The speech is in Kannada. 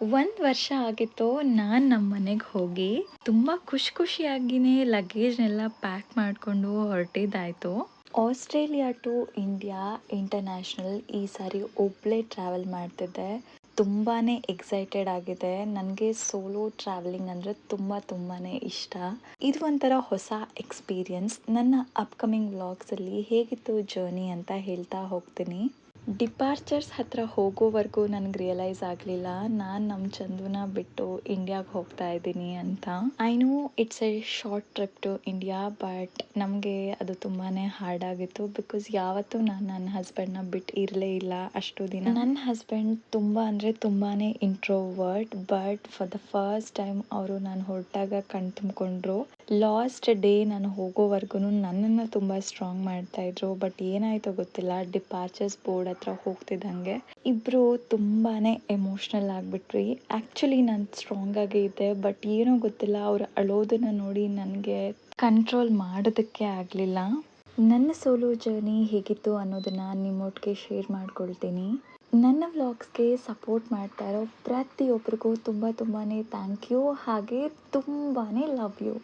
ಒಂದು ವರ್ಷ ಆಗಿತ್ತು ನಾನು ನಮ್ಮ ಮನೆಗೆ ಹೋಗಿ ತುಂಬ ಖುಷಿಯಾಗಿನೇ ಲಗೇಜ್ನೆಲ್ಲ ಪ್ಯಾಕ್ ಮಾಡಿಕೊಂಡು ಹೊರಟಿದ್ದಾಯಿತು. ಆಸ್ಟ್ರೇಲಿಯಾ ಟು ಇಂಡಿಯಾ ಇಂಟರ್ನ್ಯಾಷನಲ್ ಈ ಸಾರಿ ಒಬ್ಬಳೇ ಟ್ರಾವೆಲ್ ಮಾಡ್ತಿದ್ದೆ. ತುಂಬಾ ಎಕ್ಸೈಟೆಡ್ ಆಗಿದೆ. ನನಗೆ ಸೋಲೋ ಟ್ರಾವೆಲಿಂಗ್ ಅಂದರೆ ತುಂಬಾ ಇಷ್ಟ. ಇದು ಒಂಥರ ಹೊಸ ಎಕ್ಸ್ಪೀರಿಯನ್ಸ್. ನನ್ನ ಅಪ್ಕಮಿಂಗ್ ವ್ಲಾಗ್ಸಲ್ಲಿ ಹೇಗಿತ್ತು ಜರ್ನಿ ಅಂತ ಹೇಳ್ತಾ ಹೋಗ್ತೀನಿ. ಡಿಪಾರ್ಚರ್ಸ್ ಹತ್ರ ಹೋಗೋವರೆಗೂ ನನಗೆ ರಿಯಲೈಸ್ ಆಗಲಿಲ್ಲ ನಾನು ನಮ್ಮ ಚಂದುನ ಬಿಟ್ಟು ಇಂಡಿಯಾಗೆ ಹೋಗ್ತಾ ಇದ್ದೀನಿ ಅಂತ. I know it's a short trip to India, but ನಮಗೆ ಅದು ತುಂಬಾ ಹಾರ್ಡ್ ಆಗಿತ್ತು. ಬಿಕಾಸ್ ಯಾವತ್ತೂ ನಾನು ನನ್ನ ಹಸ್ಬೆಂಡ್ನ ಬಿಟ್ಟು ಇರಲೇ ಇಲ್ಲ ಅಷ್ಟು ದಿನ. ನನ್ನ ಹಸ್ಬೆಂಡ್ ತುಂಬ ಅಂದರೆ ತುಂಬಾ introvert, but for the first time ಅವರು ನಾನು ಹೊರಟಾಗ ಕಣ್ ತುಂಬಿಕೊಂಡ್ರು. ಲಾಸ್ಟ್ ಡೇ ನಾನು ಹೋಗೋವರೆಗೂ ನನ್ನನ್ನು ತುಂಬ ಸ್ಟ್ರಾಂಗ್ ಮಾಡ್ತಾಯಿದ್ರು. ಬಟ್ ಏನಾಯಿತೋ ಗೊತ್ತಿಲ್ಲ, ಡಿಪಾರ್ಚರ್ಸ್ ಬೋರ್ಡ್ ಹತ್ರ ಹೋಗ್ತಿದ್ದಂಗೆ ಇಬ್ಬರು ತುಂಬಾ ಎಮೋಷ್ನಲ್ ಆಗಿಬಿಟ್ರಿ. ಆ್ಯಕ್ಚುಲಿ ನಾನು ಸ್ಟ್ರಾಂಗ್ ಆಗೇ ಇದ್ದೆ, ಬಟ್ ಏನೋ ಗೊತ್ತಿಲ್ಲ, ಅವ್ರು ಅಳೋದನ್ನು ನೋಡಿ ನನಗೆ ಕಂಟ್ರೋಲ್ ಮಾಡೋದಕ್ಕೆ ಆಗಲಿಲ್ಲ. ನನ್ನ ಸೋಲೋ ಜರ್ನಿ ಹೇಗಿತ್ತು ಅನ್ನೋದನ್ನು ನಿಮ್ಮೊಟ್ಟಿಗೆ ಶೇರ್ ಮಾಡ್ಕೊಳ್ತೀನಿ. ನನ್ನ ವ್ಲಾಗ್ಸ್ಗೆ ಸಪೋರ್ಟ್ ಮಾಡ್ತಾ ಇರೋ ಪ್ರತಿಯೊಬ್ಬರಿಗೂ ತುಂಬಾ ಥ್ಯಾಂಕ್ ಯು. ಹಾಗೆ ತುಂಬಾ ಲವ್ ಯು.